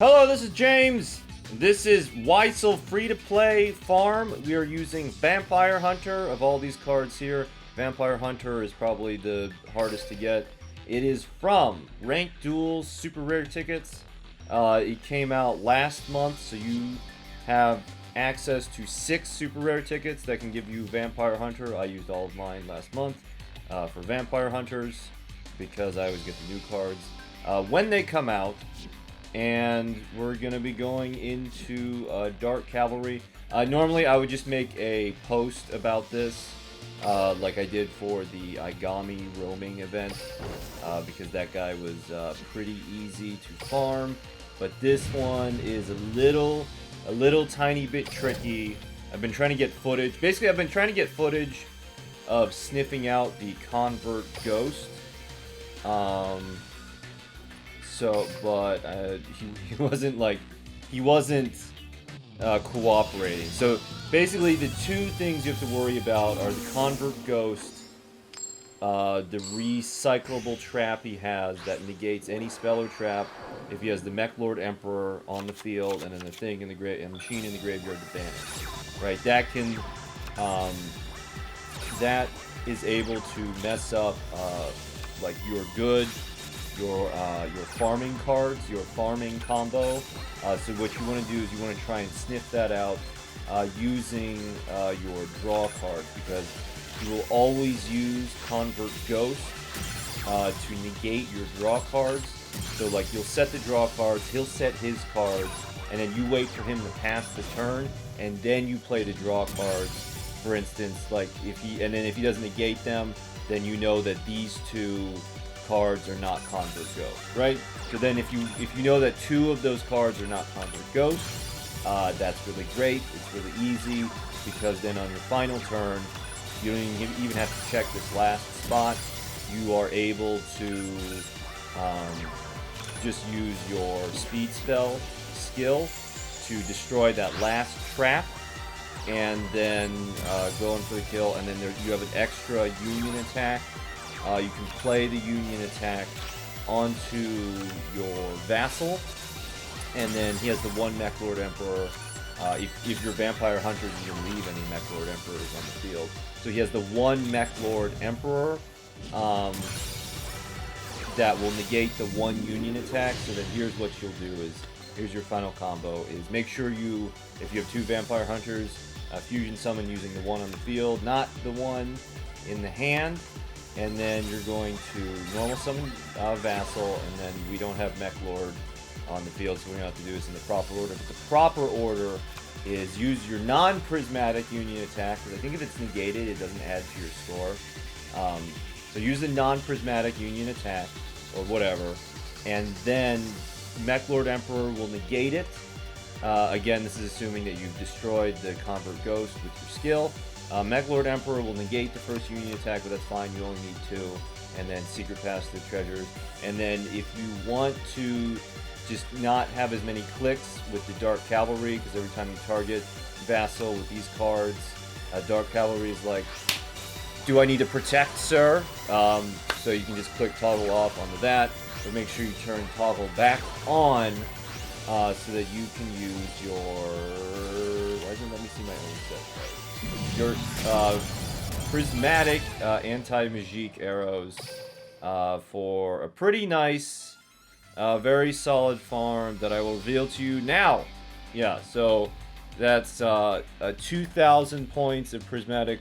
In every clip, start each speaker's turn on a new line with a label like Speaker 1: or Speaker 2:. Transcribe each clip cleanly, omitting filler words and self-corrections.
Speaker 1: Hello, this is James. This is Wisel free-to-play farm. We are using Vampire Hunter. Of all these cards here, Vampire Hunter is probably the hardest to get. It is from Ranked Duels Super Rare Tickets. It came out last month, so you have access to 6 Super Rare tickets that can give you Vampire Hunter. I used all of mine last month for Vampire Hunters because I always get the new cards. When they come out, and we're gonna be going into Dark Cavalry. Normally I would just make a post about this like I did for the Igami roaming event because that guy was pretty easy to farm, but this one is a little tiny bit tricky. I've been trying to get footage. Basically, I've been trying to get footage of sniffing out the Convert Ghost. But he wasn't cooperating. So basically, the two things you have to worry about are the Convert Ghost, the recyclable trap he has that negates any spell or trap if he has the Meklord Emperor on the field, and then the thing in the machine in the graveyard to banish. Right, that is able to mess up like your farming cards, your farming combo. So what you want to do is you want to try and sniff that out using your draw cards, because you will always use Convert Ghost to negate your draw cards. So like you'll set the draw cards, he'll set his cards, and then you wait for him to pass the turn, and then you play the draw cards. For instance, like if he doesn't negate them, then you know that these two cards are not Convert Ghost, right? So then if you know that 2 of those cards are not Convert Ghost, that's really great. It's really easy, because then on your final turn, you don't even have to check this last spot. You are able to just use your speed spell skill to destroy that last trap, and then go in for the kill, and then you have an extra Union attack. You can play the Union attack onto your Vassal, and then he has the one Meklord Emperor. If your Vampire Hunters, you can leave any Meklord Emperors on the field. So he has the one Meklord Emperor that will negate the one Union attack. So then here's what you'll do here's your final combo, is make sure if you have 2 Vampire Hunters, fusion summon using the one on the field, not the one in the hand. And then you're going to normal summon Vassal, and then we don't have Meklord on the field, so we don't have to do this in the proper order. But the proper order is use your non-prismatic Union attack, because I think if it's negated, it doesn't add to your score. So use the non-prismatic Union attack, or whatever, and then Meklord Emperor will negate it. Again, this is assuming that you've destroyed the Convert Ghost with your skill. Meklord Emperor will negate the first Union attack, but that's fine, you only need 2. And then Secret Pass the treasures. And then if you want to just not have as many clicks with the Dark Cavalry, because every time you target Vassal with these cards, Dark Cavalry is like, do I need to protect, sir? So you can just click toggle off onto that, but make sure you turn toggle back on so that you can use your... Why didn't it let me see my own set card? Your prismatic anti-magique arrows for a pretty nice, very solid farm that I will reveal to you now. Yeah, so that's 2,000 points of prismatic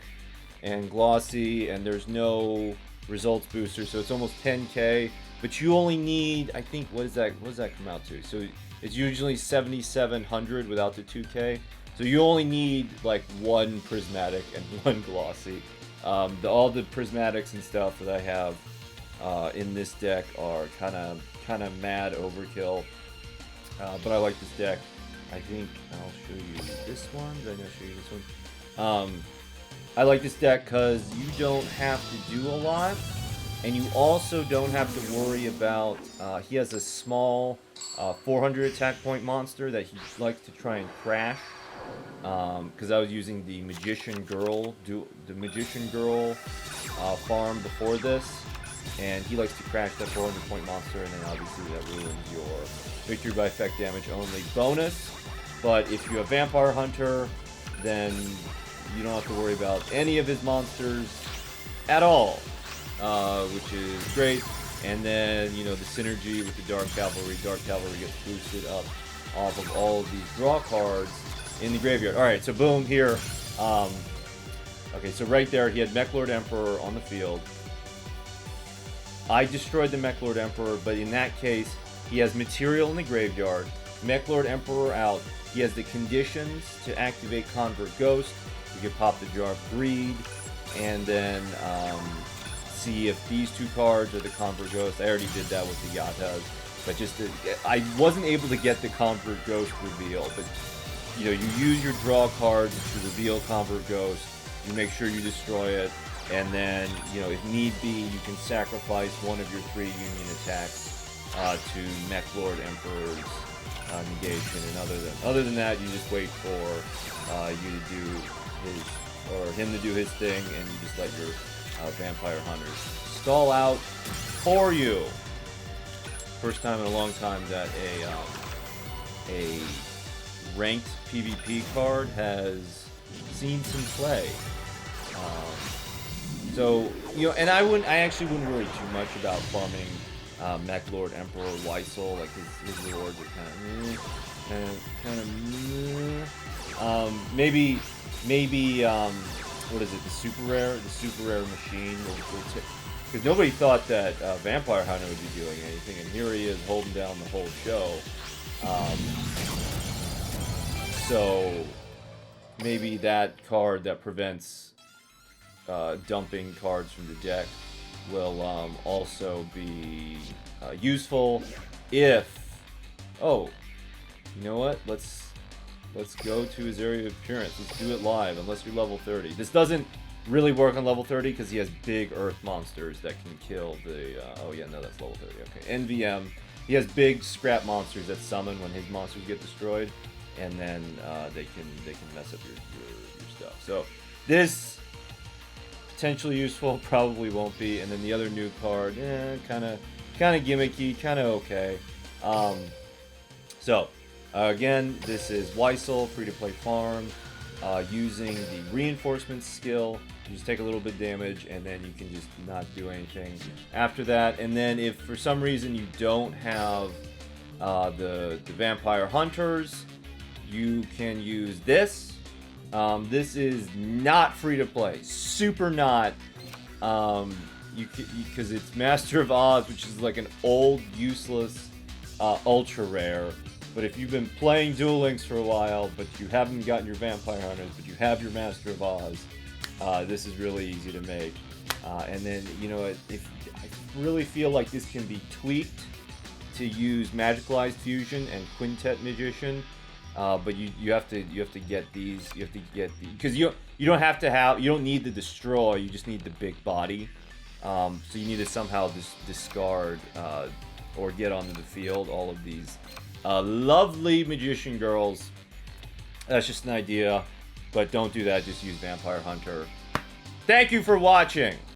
Speaker 1: and glossy, and there's no results booster, so it's almost 10k. But you only need, I think, what does that come out to? So it's usually 7,700 without the 2k. So you only need like 1 prismatic and 1 glossy. All the prismatics and stuff that I have in this deck are kind of mad overkill. But I like this deck. I think I'll show you this one. Did I not show you this one? I like this deck because you don't have to do a lot, and you also don't have to worry about. He has a small 400 attack point monster that he likes to try and crash. Because I was using the Magician Girl farm before this, and he likes to crash that 400-point monster, and then obviously that ruins your victory by effect damage only bonus. But if you have Vampire Hunter, then you don't have to worry about any of his monsters at all, which is great. And then, you know, the synergy with the Dark Cavalry. Dark Cavalry gets boosted up off of all of these draw cards in the graveyard. Alright, so boom, here. Okay, so right there, he had Meklord Emperor on the field. I destroyed the Meklord Emperor, but in that case, he has material in the graveyard. Meklord Emperor out. He has the conditions to activate Convert Ghost. You can pop the Jar of Greed, and then see if these two cards are the Convert Ghost. I already did that with the Yatas, but just I wasn't able to get the Convert Ghost reveal. But you know, you use your draw cards to reveal Convert Ghost. You make sure you destroy it, and then, you know, if need be, you can sacrifice one of your 3 union attacks to Meklord Emperor's negation. And other than that, you just wait for you to do his, or him to do his thing, and you just let your Vampire Hunters stall out for you. First time in a long time that a ranked PvP card has seen some play. So, you know, and I actually wouldn't worry too much about farming Meklord Emperor Wisel. Like his rewards are kind of maybe what is it, the super rare machine will because nobody thought that Vampire Hunter would be doing anything, and here he is holding down the whole show. So maybe that card that prevents dumping cards from the deck will also be useful if... Oh, you know what? Let's go to his area of appearance. Let's do it live, unless you're level 30. This doesn't really work on level 30 because he has big earth monsters that can kill the... oh yeah, no, that's level 30. Okay, NVM. He has big scrap monsters that summon when his monsters get destroyed, and then they can mess up your stuff. So this potentially useful, probably won't be. And then the other new card, kind of gimmicky, kind of okay. So again, this is Wisel, free-to-play farm, using the reinforcement skill. You just take a little bit of damage, and then you can just not do anything after that. And then if for some reason you don't have the Vampire Hunters, you can use this. This is not free to play, super not. Because it's Master of Oz, which is like an old, useless, ultra rare. But if you've been playing Duel Links for a while, but you haven't gotten your Vampire Hunters, but you have your Master of Oz, this is really easy to make. And then, you know, if I really feel like this can be tweaked to use Magicalized Fusion and Quintet Magician. But you have to get these. You have to get these because you don't need the destroy. You just need the big body. So you need to somehow discard or get onto the field all of these lovely magician girls. That's just an idea, but don't do that. Just use Vampire Hunter. Thank you for watching.